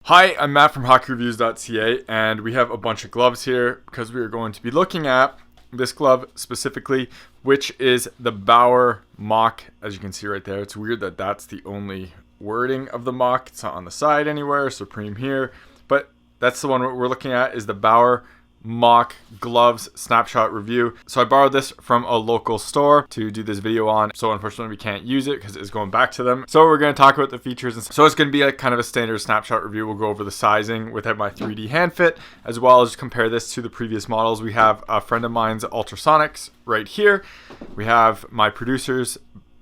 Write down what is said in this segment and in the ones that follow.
Hi, I'm Matt from HockeyReviews.ca, and we have a bunch of gloves here because we are going to be looking at this glove specifically, which is the Bauer Mach. As you can see right there, it's weird that that's the only wording of the Mach. It's not on the side anywhere, Supreme here, but that's the one we're looking at, is the Bauer Mach gloves snapshot review. So I borrowed this from a local store to do this video on, so unfortunately we can't use it because it's going back to them. So we're going to talk about the features, and so it's going to be like kind of a standard snapshot review. We'll go over the sizing without my 3D hand fit, as well as compare this to the previous models. We have a friend of mine's Ultrasonics right here. We have my producer's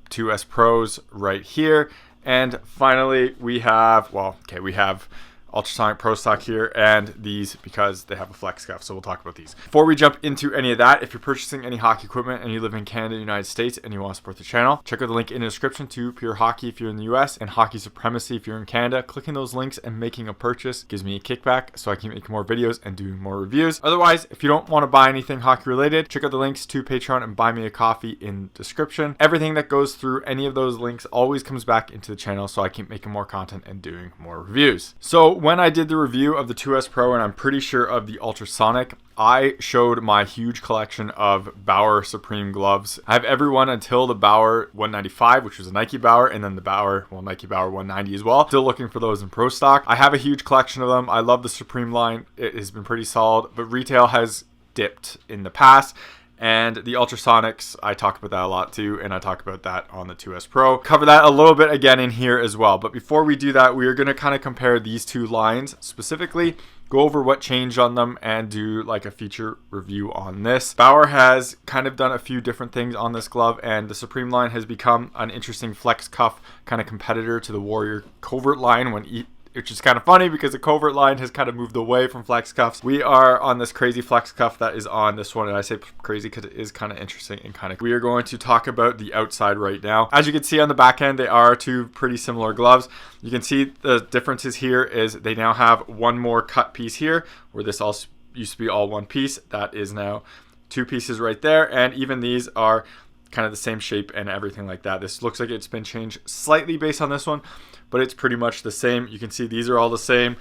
2S Pros right here, and finally we have, we have Ultrasonic Pro Stock here, and these because they have a flex cuff, so we'll talk about these. Before we jump into any of that, if you're purchasing any hockey equipment and you live in Canada, United States, and you want to support the channel, check out the link in the description to Pure Hockey if you're in the US and Hockey Supremacy if you're in Canada. Clicking those links and making a purchase gives me a kickback so I can make more videos and do more reviews. Otherwise, if you don't want to buy anything hockey related, check out the links to Patreon and Buy Me a Coffee in the description. Everything that goes through any of those links always comes back into the channel so I keep making more content and doing more reviews. So when I did the review of the 2S Pro, and I'm pretty sure of the Ultrasonic, I showed my huge collection of Bauer Supreme gloves. I have every one until the Bauer 195, which was a Nike Bauer, and then the Nike Bauer 190 as well. Still looking for those in pro stock. I have a huge collection of them. I love the Supreme line. It has been pretty solid, but retail has dipped in the past. And the Ultrasonics, I talk about that a lot too, and I talk about that on the 2S Pro. Cover that a little bit again in here as well. But before we do that, we are going to kind of compare these two lines specifically, go over what changed on them, and do like a feature review on this. Bauer has kind of done a few different things on this glove, and the Supreme line has become an interesting flex cuff kind of competitor to the Warrior Covert line, which is kind of funny because the Covert line has kind of moved away from flex cuffs. We are on this crazy flex cuff that is on this one, and I say crazy because it is kind of interesting and kind of. We are going to talk about the outside right now. As you can see on the back end, they are two pretty similar gloves. You can see the differences here is they now have one more cut piece here, where this all used to be all one piece. That is now two pieces right there, and even these are kind of the same shape and everything like that. This looks like it's been changed slightly based on this one, but it's pretty much the same. You can see these are all the same.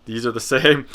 These are the same.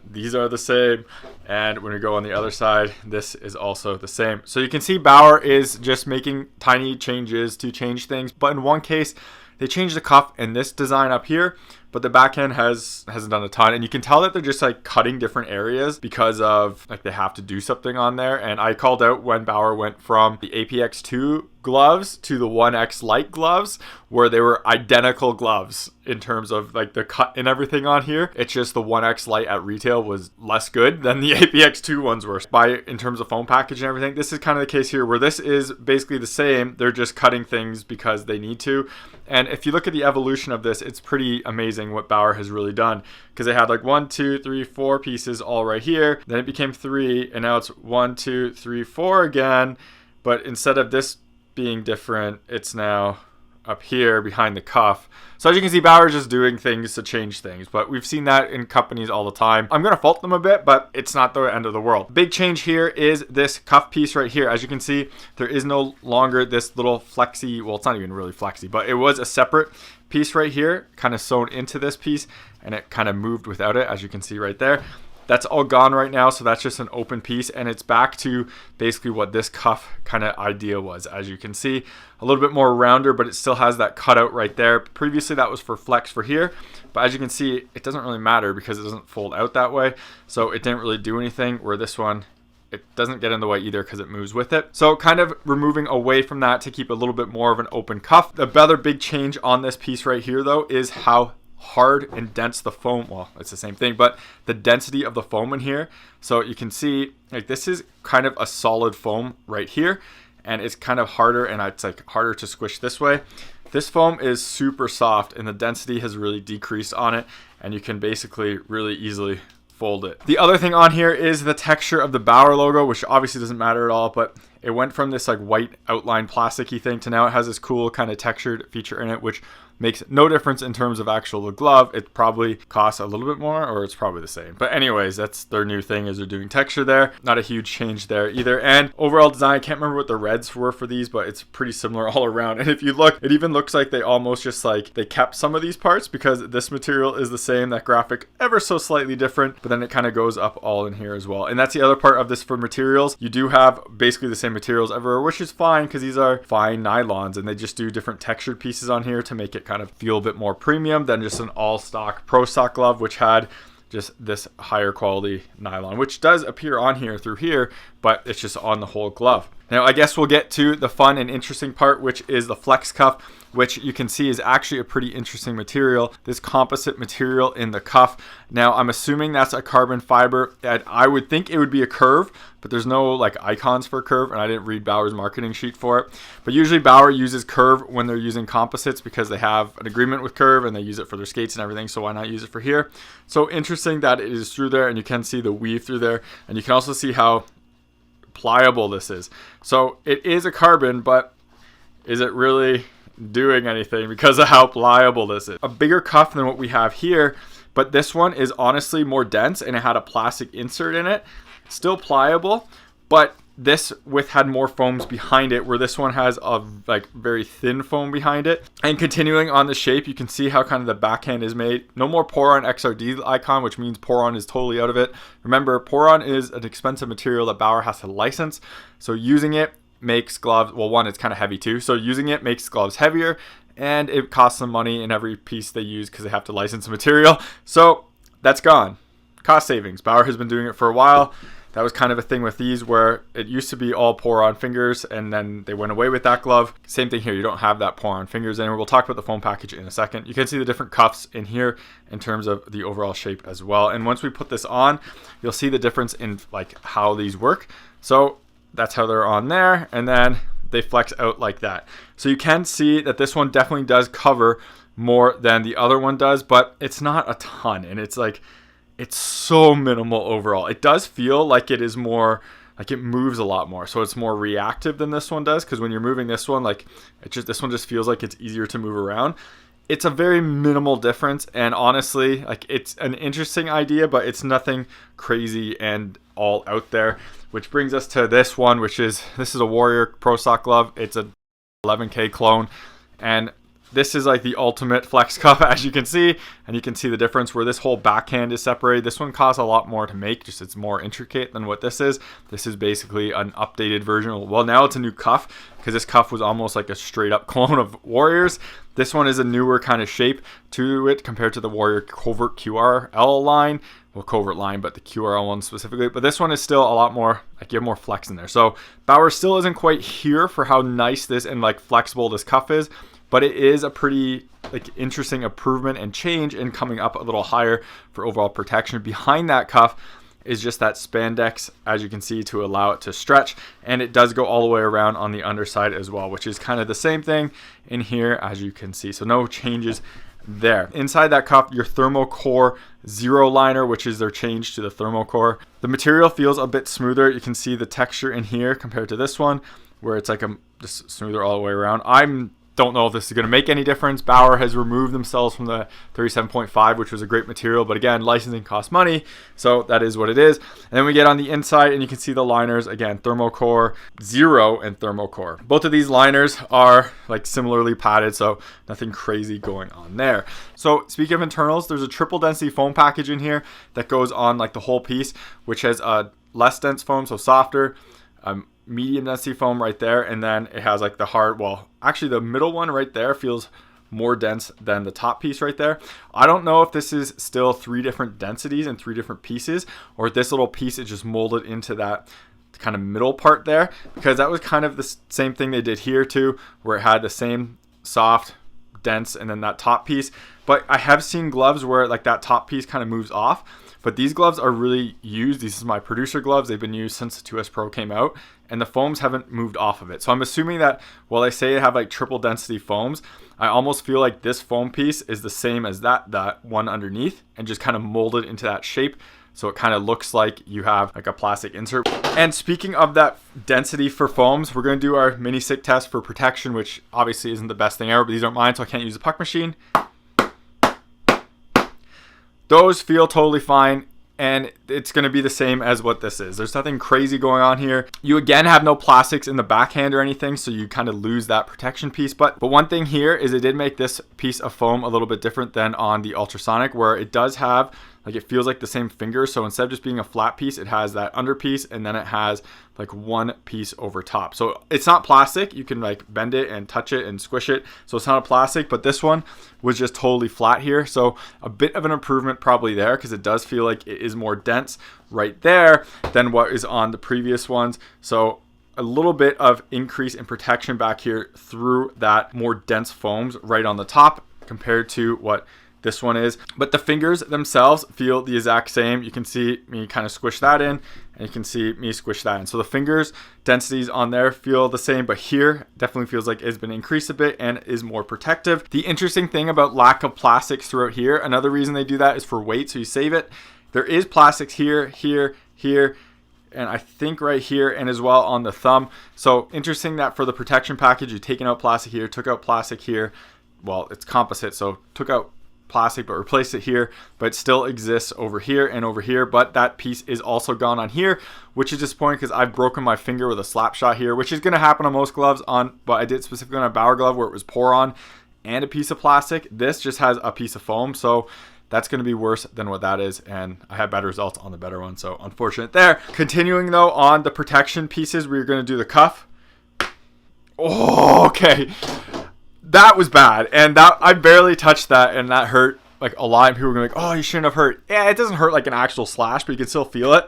These are the same. And when we go on the other side, this is also the same. So you can see Bauer is just making tiny changes to change things. But in one case, they changed the cuff and this design up here, but the backhand hasn't done a ton. And you can tell that they're just like cutting different areas because of like they have to do something on there. And I called out when Bauer went from the APX2 gloves to the 1X Lite gloves, where they were identical gloves in terms of like the cut and everything on here. It's just the 1X Lite at retail was less good than the APX2 ones were in terms of foam package and everything. This is kind of the case here where this is basically the same. They're just cutting things because they need to. And if you look at the evolution of this, it's pretty amazing what Bauer has really done, because they had like 1, 2, 3, 4 pieces all right here. Then it became 3, and now it's 1, 2, 3, 4 again. But instead of this being different, it's now up here behind the cuff. So as you can see, Bauer is just doing things to change things, but we've seen that in companies all the time. I'm going to fault them a bit, but it's not the end of the world. Big change here is this cuff piece right here. As you can see, there is no longer this little flexy, well, it's not even really flexy, but it was a separate piece right here, kind of sewn into this piece, and it kind of moved without it, as you can see right there. That's all gone right now, so that's just an open piece, and it's back to basically what this cuff kind of idea was. As you can see, a little bit more rounder, but it still has that cutout right there. Previously, that was for flex for here, but as you can see, it doesn't really matter because it doesn't fold out that way, so it didn't really do anything, where this one, it doesn't get in the way either because it moves with it. So kind of removing away from that to keep a little bit more of an open cuff. The other big change on this piece right here, though, is how hard and dense the foam, well, it's the same thing, but the density of the foam in here. So you can see like this is kind of a solid foam right here, and it's kind of harder, and it's like harder to squish this way. This foam is super soft, and the density has really decreased on it, and you can basically really easily fold it. The other thing on here is the texture of the Bauer logo, which obviously doesn't matter at all, but it went from this like white outline plasticky thing to now it has this cool kind of textured feature in it, which makes no difference in terms of actual glove. It probably costs a little bit more, or it's probably the same. But anyways, that's their new thing, is they're doing texture there. Not a huge change there either. And overall design, I can't remember what the reds were for these, but it's pretty similar all around. And if you look, it even looks like they almost just like they kept some of these parts, because this material is the same, that graphic ever so slightly different, but then it kind of goes up all in here as well. And that's the other part of this for materials. You do have basically the same materials everywhere, which is fine because these are fine nylons, and they just do different textured pieces on here to make it kind of feel a bit more premium than just an all stock pro stock glove, which had just this higher quality nylon, which does appear on here through here, but it's just on the whole glove. Now, I guess we'll get to the fun and interesting part, which is the flex cuff, which you can see is actually a pretty interesting material. This composite material in the cuff. Now, I'm assuming that's a carbon fiber, and I would think it would be a Curv, but there's no like icons for Curv, and I didn't read Bauer's marketing sheet for it. But usually Bauer uses Curv when they're using composites because they have an agreement with Curv and they use it for their skates and everything, so why not use it for here? So interesting that it is through there, and you can see the weave through there, and you can also see how pliable this is. So it is a carbon, but is it really doing anything because of how pliable this is? A bigger cuff than what we have here, but this one is honestly more dense, and it had a plastic insert in it. Still pliable, but this had more foams behind it, where this one has a like very thin foam behind it. And continuing on the shape, you can see how kind of the backhand is made. No more Poron XRD icon, which means Poron is totally out of it. Remember, Poron is an expensive material that Bauer has to license, so using it makes gloves, well, one, it's kind of heavy too, so using it makes gloves heavier, and it costs them money in every piece they use because they have to license the material. So that's gone. Cost savings. Bauer has been doing it for a while. That was kind of a thing with these, where it used to be all pour-on fingers, and then they went away with that glove. Same thing here. You don't have that pour-on fingers anymore. We'll talk about the foam package in a second. You can see the different cuffs in here in terms of the overall shape as well. And once we put this on, you'll see the difference in like how these work. So that's how they're on there, and then they flex out like that. So you can see that this one definitely does cover more than the other one does, but it's not a ton, and it's like, it's so minimal overall. It does feel like it is more, like it moves a lot more, so it's more reactive than this one does, because when you're moving this one, like this one just feels like it's easier to move around. It's a very minimal difference, and honestly, like, it's an interesting idea, but it's nothing crazy and all out there. Which brings us to this one, this is a Warrior Pro Stock glove. It's a 11K clone, and this is like the ultimate flex cuff, as you can see, and you can see the difference where this whole backhand is separated. This one costs a lot more to make, just it's more intricate than what this is. This is basically an updated version. Well, now it's a new cuff, because this cuff was almost like a straight up clone of Warriors. This one is a newer kind of shape to it compared to the Warrior Covert QRL line. Well, Covert line, but the QRL one specifically. But this one is still a lot more, like, you have more flex in there. So Bauer still isn't quite here for how nice this and like flexible this cuff is, but it is a pretty like interesting improvement and change in coming up a little higher for overall protection. Behind that cuff is just that spandex, as you can see, to allow it to stretch, and it does go all the way around on the underside as well, which is kind of the same thing in here, as you can see. So no changes there. Inside that cuff, your Thermo Core Zero liner, which is their change to the Thermo Core. The material feels a bit smoother. You can see the texture in here compared to this one, where it's like just smoother all the way around. Don't know if this is going to make any difference. Bauer has removed themselves from the 37.5, which was a great material, but again, licensing costs money, so that is what it is. And then we get on the inside, and you can see the liners again, Thermo Core Zero and Thermo Core. Both of these liners are like similarly padded, so nothing crazy going on there. So speaking of internals, there's a triple density foam package in here that goes on like the whole piece, which has a less dense foam, so softer, medium density foam right there, and then it has like the hard, well, actually the middle one right there feels more dense than the top piece right there. I don't know if this is still 3 different densities and 3 different pieces, or if this little piece is just molded into that kind of middle part there, because that was kind of the same thing they did here too, where it had the same soft, dense, and then that top piece. But I have seen gloves where like that top piece kind of moves off, but these gloves are really used. These are my producer gloves. They've been used since the 2S Pro came out, and the foams haven't moved off of it. So I'm assuming that while they say they have like triple density foams, I almost feel like this foam piece is the same as that one underneath, and just kind of molded into that shape So it kind of looks like you have like a plastic insert. And speaking of that density for foams, we're going to do our mini stick test for protection, which obviously isn't the best thing ever, but these aren't mine, so I can't use the puck machine. Those feel totally fine. And it's going to be the same as what this is. There's nothing crazy going on here. You again have no plastics in the backhand or anything, so you kind of lose that protection piece. But one thing here is it did make this piece of foam a little bit different than on the Ultrasonic, where it does have, like, it feels like the same finger. So instead of just being a flat piece, it has that under piece, and then it has like one piece over top. So it's not plastic. You can like bend it and touch it and squish it. So it's not a plastic, but this one was just totally flat here. So a bit of an improvement probably there, because it does feel like it is more dense right there than what is on the previous ones. So a little bit of increase in protection back here through that more dense foams right on the top compared to what this one is. But the fingers themselves feel the exact same. You can see me kind of squish that in, and you can see me squish that in. So the fingers densities on there feel the same, but here definitely feels like it's been increased a bit and is more protective. The interesting thing about lack of plastics throughout here, another reason they do that is for weight, so you save it. There is plastics here, here, here, and I think right here, and as well on the thumb. So interesting that for the protection package, you've taken out plastic here, took out plastic here. Well, it's composite, so took out plastic but replaced it here, but it still exists over here and over here. But that piece is also gone on here, which is disappointing because I've broken my finger with a slap shot here, which is going to happen on most gloves, but I did specifically on a Bauer glove where it was pour on and a piece of plastic. This just has a piece of foam, so that's going to be worse than what that is, and I had better results on the better one, so unfortunate there. Continuing though on the protection pieces, we're going to do the cuff. Oh, okay. That was bad, and that I barely touched that, and that hurt like a lot. And people were going like, "Oh, you shouldn't have hurt." Yeah, it doesn't hurt like an actual slash, but you can still feel it.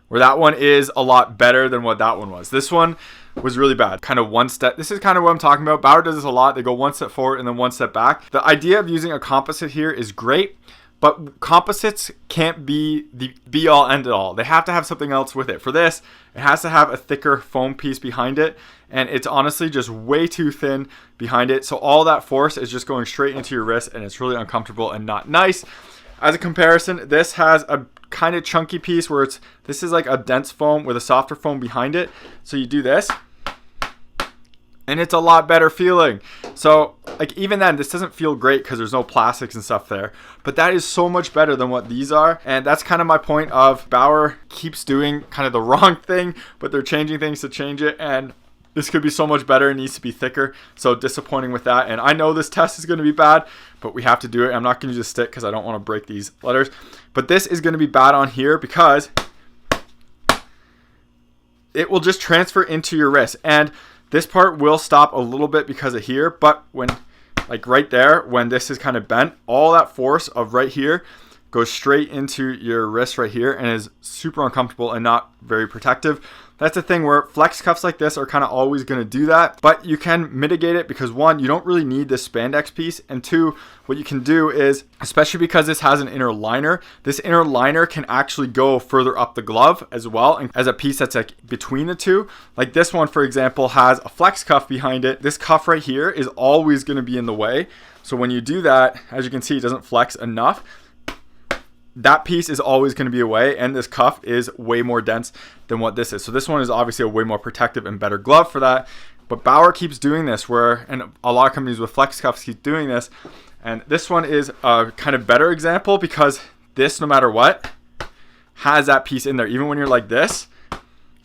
Where that one is a lot better than what that one was. This one was really bad. Kind of one step. This is kind of what I'm talking about. Bauer does this a lot. They go one step forward and then one step back. The idea of using a composite here is great, but composites can't be the be-all, end-all. They have to have something else with it. For this, it has to have a thicker foam piece behind it, and it's honestly just way too thin behind it. So all that force is just going straight into your wrist, and it's really uncomfortable and not nice. As a comparison, this has a kind of chunky piece where this is like a dense foam with a softer foam behind it. So you do this, and it's a lot better feeling. So like even then, this doesn't feel great because there's no plastics and stuff there, but that is so much better than what these are. And that's kind of my point of Bauer keeps doing kind of the wrong thing, but they're changing things to change it. And this could be so much better. It needs to be thicker. So disappointing with that. And I know this test is going to be bad, but we have to do it. I'm not going to use a stick because I don't want to break these letters. But this is going to be bad on here because it will just transfer into your wrist. And this part will stop a little bit because of here. But when, like right there, when this is kind of bent, all that force of right here goes straight into your wrist right here and is super uncomfortable and not very protective. That's the thing where flex cuffs like this are kind of always going to do that, but you can mitigate it because one, you don't really need this spandex piece, and two, what you can do is, especially because this has an inner liner, this inner liner can actually go further up the glove as well, and as a piece that's like between the two. Like this one, for example, has a flex cuff behind it. This cuff right here is always going to be in the way. So when you do that, as you can see, it doesn't flex enough. That piece is always going to be away, and this cuff is way more dense than what this is. So this one is obviously a way more protective and better glove for that. But Bauer keeps doing this and a lot of companies with flex cuffs keep doing this. And this one is a kind of better example because this, no matter what, has that piece in there. Even when you're like this,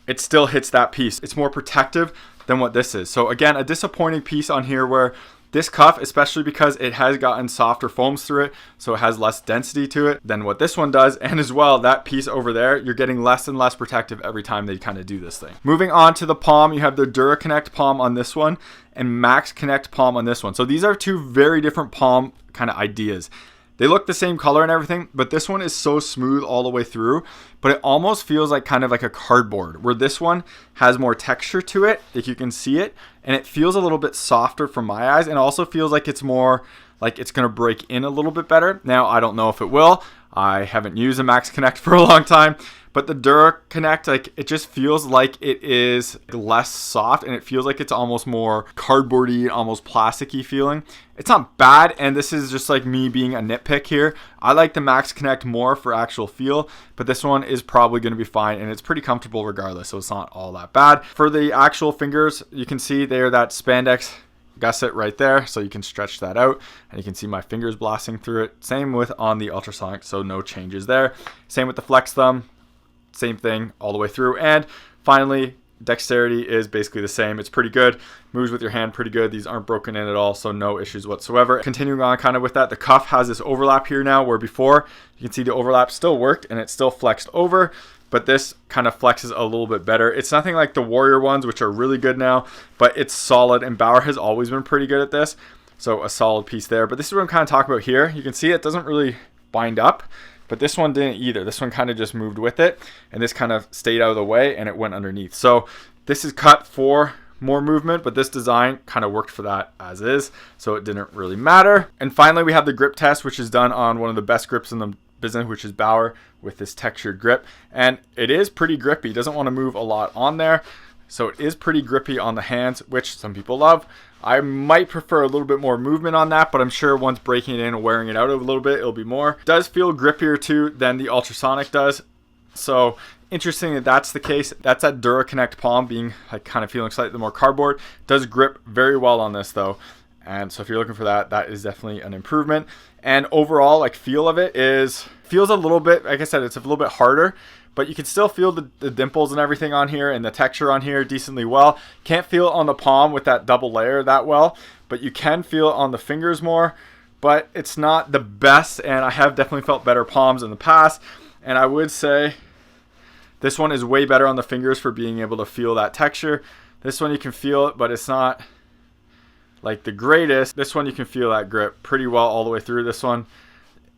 it still hits that piece. It's more protective than what this is. So again, a disappointing piece on here where this cuff, especially because it has gotten softer foams through it, so it has less density to it than what this one does. And as well, that piece over there, you're getting less and less protective every time they kind of do this thing. Moving on to the palm, you have the DuraConnect palm on this one and Max Connect palm on this one. So these are two very different palm kind of ideas. They look the same color and everything, but this one is so smooth all the way through, but it almost feels like kind of like a cardboard, where this one has more texture to it, if you can see it, and it feels a little bit softer from my eyes, and also feels like it's more like it's going to break in a little bit better. Now, I don't know if it will. I haven't used a Max Connect for a long time, but the Dura Connect, like, it just feels like it is less soft, and it feels like it's almost more cardboardy, almost plasticky feeling. It's not bad, and this is just like me being a nitpick here. I like the Max Connect more for actual feel, but this one is probably going to be fine, and it's pretty comfortable regardless, so it's not all that bad. For the actual fingers, you can see they're that spandex gusset right there, so you can stretch that out, and you can see my fingers blasting through it. Same with on the Ultrasonic, so no changes there. Same with the flex thumb. Same thing all the way through. And finally, dexterity is basically the same. It's pretty good. Moves with your hand pretty good. These aren't broken in at all, so no issues whatsoever. Continuing on kind of with that, the cuff has this overlap here now, where before you can see the overlap still worked and it still flexed over, but this kind of flexes a little bit better. It's nothing like the Warrior ones, which are really good now, but it's solid, and Bauer has always been pretty good at this. So a solid piece there. But this is what I'm kind of talking about here. You can see it doesn't really bind up, but this one didn't either. This one kind of just moved with it, and this kind of stayed out of the way and it went underneath. So this is cut for more movement, but this design kind of worked for that as is, so it didn't really matter. And finally, we have the grip test, which is done on one of the best grips in the business, which is Bauer, with this textured grip, and it is pretty grippy. It doesn't want to move a lot on there, so it is pretty grippy on the hands, which some people love. I might prefer a little bit more movement on that, but I'm sure once breaking it in and wearing it out a little bit, it'll be more. It does feel grippier too than the Ultrasonic does, so interesting that that's the case. That's that Dura Connect palm being like kind of feeling slightly more cardboard. It does grip very well on this though, and so if you're looking for that, that is definitely an improvement. And overall, like, feel of it feels a little bit, like I said, it's a little bit harder, but you can still feel the dimples and everything on here, and the texture on here decently well. Can't feel it on the palm with that double layer that well, but you can feel it on the fingers more, but it's not the best, and I have definitely felt better palms in the past, and I would say this one is way better on the fingers for being able to feel that texture. This one you can feel it, but it's not like the greatest. This one you can feel that grip pretty well all the way through. This one,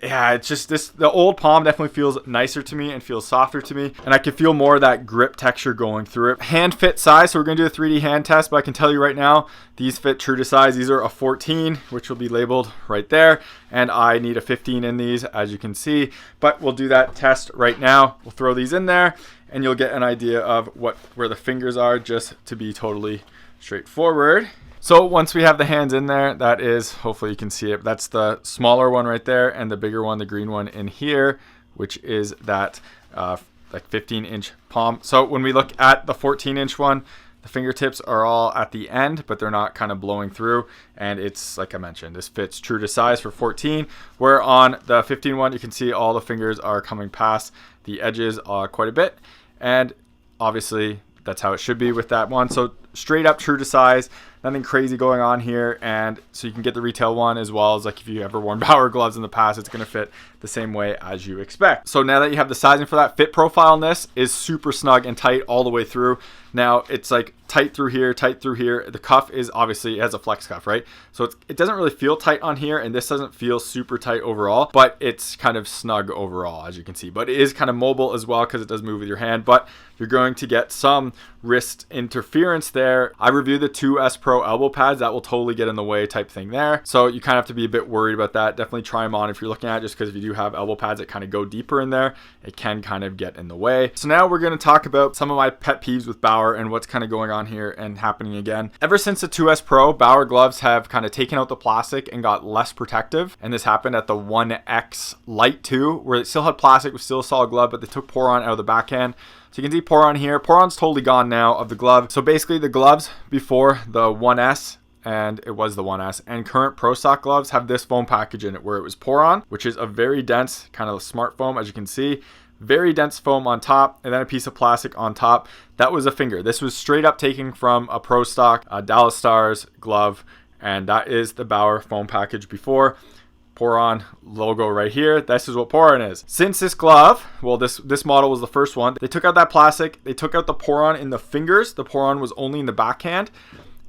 yeah, it's just the old palm definitely feels nicer to me and feels softer to me, and I can feel more of that grip texture going through it. Hand fit size, so we're gonna do a 3D hand test, but I can tell you right now, these fit true to size. These are a 14, which will be labeled right there, and I need a 15 in these, as you can see, but we'll do that test right now. We'll throw these in there, and you'll get an idea of where the fingers are, just to be totally straightforward. So once we have the hands in there, that is, hopefully you can see it, that's the smaller one right there, and the bigger one, the green one in here, which is that like 15-inch palm. So when we look at the 14-inch one, the fingertips are all at the end, but they're not kind of blowing through, and it's, like I mentioned, this fits true to size for 14, where on the 15 one, you can see all the fingers are coming past the edges quite a bit, and obviously that's how it should be with that one. So straight up true to size, nothing crazy going on here, and so you can get the retail one, as well as, like, if you ever worn Bauer gloves in the past, it's going to fit the same way as you expect. So now that you have the sizing for that, fit profile on this is super snug and tight all the way through. Now it's like tight through here, tight through here. The cuff is obviously, it has a flex cuff, right? So it doesn't really feel tight on here, and this doesn't feel super tight overall, but it's kind of snug overall, as you can see. But it is kind of mobile as well, because it does move with your hand, but you're going to get some wrist interference there. I reviewed the 2S Pro elbow pads. That will totally get in the way type thing there. So you kind of have to be a bit worried about that. Definitely try them on if you're looking at it, just because if you do have elbow pads that kind of go deeper in there, it can kind of get in the way. So now we're going to talk about some of my pet peeves with Bauer and what's kind of going on here and happening again. Ever since the 2S Pro, Bauer gloves have kind of taken out the plastic and got less protective. And this happened at the 1X Lite 2, where it still had plastic, was still a solid glove, but they took Poron out of the backhand. So you can see Poron here. Poron's totally gone now of the glove. So basically the gloves before the 1S, and it was the 1S, and current Pro Stock gloves have this foam package in it, where it was Poron, which is a very dense kind of smart foam, as you can see. Very dense foam on top, and then a piece of plastic on top. That was a finger. This was straight up taken from a Pro Stock Dallas Stars glove, and that is the Bauer foam package before. Poron logo right here. This is what Poron is. Since this glove, well, this model was the first one, they took out that plastic, they took out the Poron in the fingers. The Poron was only in the backhand,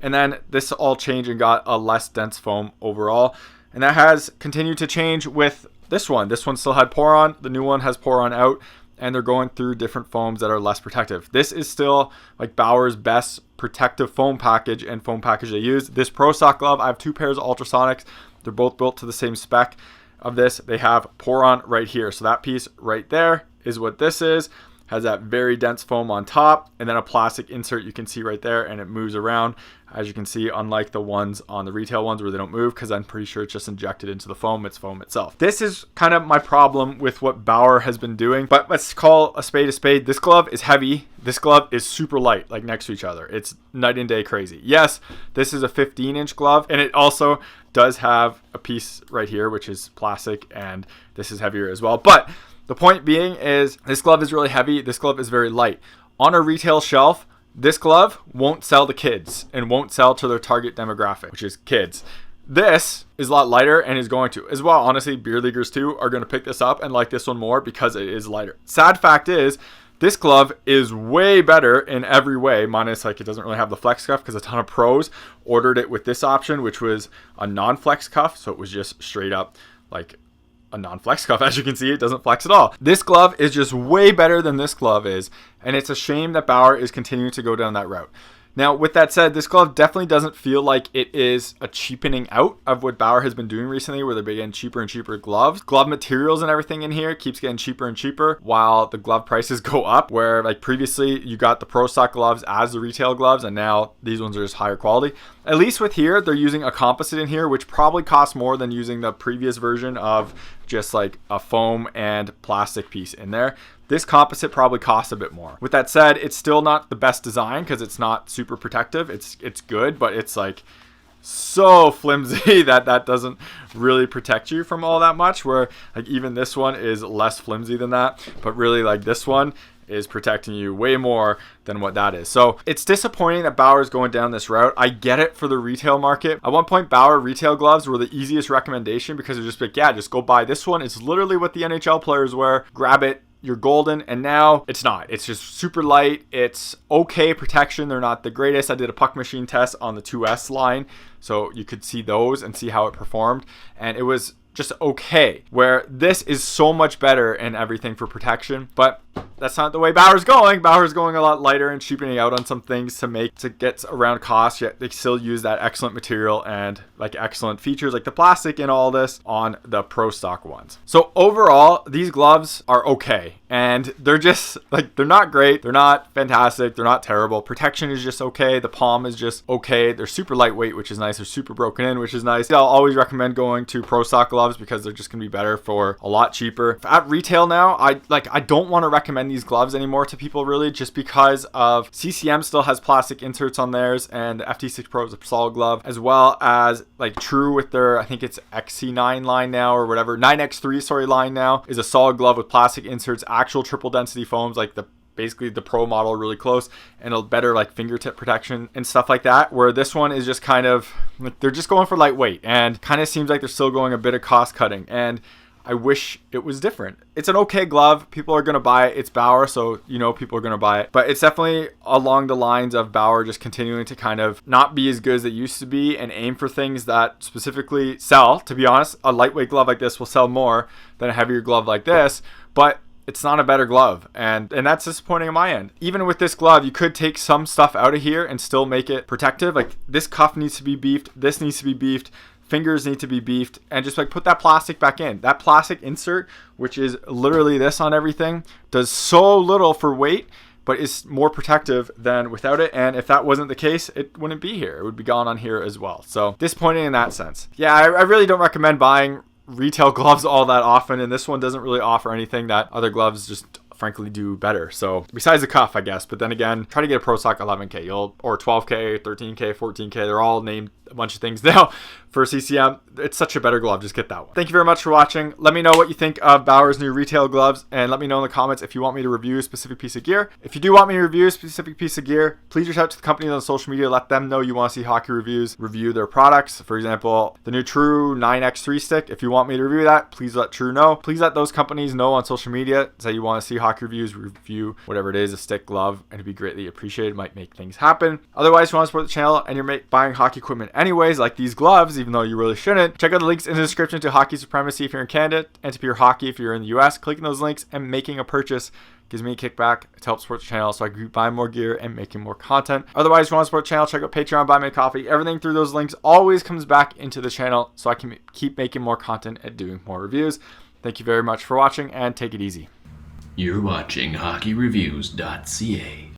and then this all changed and got a less dense foam overall, and that has continued to change with this one. This one still had Poron, the new one has Poron out, and they're going through different foams that are less protective. This is still like Bauer's best protective foam package and foam package they use. This Pro Stock glove, I have two pairs of Ultrasonics. They're both built to the same spec. of this, they have pour-on right here. So that piece right there is what this is. Has that very dense foam on top, and then a plastic insert you can see right there, and it moves around, as you can see, unlike the ones on the retail ones where they don't move, because I'm pretty sure it's just injected into the foam. It's foam itself. This is kind of my problem with what Bauer has been doing, but let's call a spade a spade. This glove is heavy. This glove is super light, like next to each other. It's night and day crazy. Yes, this is a 15-inch glove, and it also does have a piece right here, which is plastic, and this is heavier as well. But the point being is this glove is really heavy. This glove is very light. On a retail shelf, this glove won't sell to kids and won't sell to their target demographic, which is kids. This is a lot lighter and is going to as well. Honestly, beer leaguers too are going to pick this up and like this one more because it is lighter. Sad fact is, this glove is way better in every way, minus like it doesn't really have the flex cuff, because a ton of pros ordered it with this option, which was a non-flex cuff. So it was just straight up like a non-flex cuff. As you can see, it doesn't flex at all. This glove is just way better than this glove is, and it's a shame that Bauer is continuing to go down that route. Now, with that said, this glove definitely doesn't feel like it is a cheapening out of what Bauer has been doing recently, where they're getting cheaper and cheaper gloves. Glove materials and everything in here keeps getting cheaper and cheaper while the glove prices go up, where like previously you got the Pro Stock gloves as the retail gloves, and now these ones are just higher quality. At least with here, they're using a composite in here, which probably costs more than using the previous version of just like a foam and plastic piece in there. This composite probably costs a bit more. With that said, it's still not the best design because it's not super protective. It's good, but it's like so flimsy that doesn't really protect you from all that much, where like even this one is less flimsy than that, but really like this one is protecting you way more than what that is. So it's disappointing that Bauer is going down this route. I get it for the retail market. At one point, Bauer retail gloves were the easiest recommendation because they're just like, yeah, just go buy this one. It's literally what the NHL players wear. Grab it. You're golden. And now it's not. It's just super light. It's okay protection. They're not the greatest. I did a puck machine test on the 2S line, so you could see those and see how it performed, and it was just okay, where this is so much better in everything for protection. But that's not the way Bauer's going. Bauer's going a lot lighter and cheapening out on some things to get around cost, yet they still use that excellent material and like excellent features like the plastic and all this on the Pro Stock ones. So overall, these gloves are okay, and they're just like, they're not great, they're not fantastic, they're not terrible. Protection is just okay. The palm is just okay. They're super lightweight, which is nice. They're super broken in, which is nice. I'll always recommend going to Pro Stock gloves because they're just gonna be better for a lot cheaper. At retail now, I don't want to recommend these gloves anymore to people, really, just because of CCM still has plastic inserts on theirs, and the FT6 Pro is a solid glove, as well as like True with their, I think it's XC9 line now or whatever, 9X3 line now is a solid glove with plastic inserts, actual triple density foams, like basically the Pro model, really close, and a better like fingertip protection and stuff like that, where this one is just kind of like, they're just going for lightweight and kind of seems like they're still going a bit of cost cutting, and I wish it was different. It's an okay glove. People are going to buy it. It's Bauer, so you know people are going to buy it. But it's definitely along the lines of Bauer just continuing to kind of not be as good as it used to be and aim for things that specifically sell. To be honest, a lightweight glove like this will sell more than a heavier glove like this, but it's not a better glove, and that's disappointing on my end. Even with this glove, you could take some stuff out of here and still make it protective. Like this cuff needs to be beefed. This needs to be beefed. Fingers need to be beefed, and just like put that plastic back in. That plastic insert, which is literally this on everything, does so little for weight, but is more protective than without it. And if that wasn't the case, it wouldn't be here. It would be gone on here as well. So disappointing in that sense. Yeah, I really don't recommend buying retail gloves all that often, and this one doesn't really offer anything that other gloves just frankly do better. So besides the cuff, I guess, but then again, try to get a Pro Stock 11K, or 12K, 13K, 14K. They're all named a bunch of things now for CCM. It's such a better glove. Just get that one. Thank you very much for watching. Let me know what you think of Bauer's new retail gloves, and let me know in the comments if you want me to review a specific piece of gear. If you do want me to review a specific piece of gear, please reach out to the companies on social media. Let them know you want to see hockey reviews, review their products. For example, the new True 9X3 stick. If you want me to review that, please let True know. Please let those companies know on social media, say you want to see hockey hockey reviews, review whatever it is, a stick, glove, and it'd be greatly appreciated. It might make things happen. Otherwise, if you want to support the channel and you're buying hockey equipment anyways, like these gloves, even though you really shouldn't, check out the links in the description to Hockey Supremacy if you're in Canada, and to Pure Hockey if you're in the US. Clicking those links and making a purchase gives me a kickback to help support the channel so I can keep buying more gear and making more content. Otherwise, if you want to support the channel, check out Patreon, buy me a coffee. Everything through those links always comes back into the channel so I can keep making more content and doing more reviews. Thank you very much for watching, and take it easy. You're watching HockeyReviews.ca.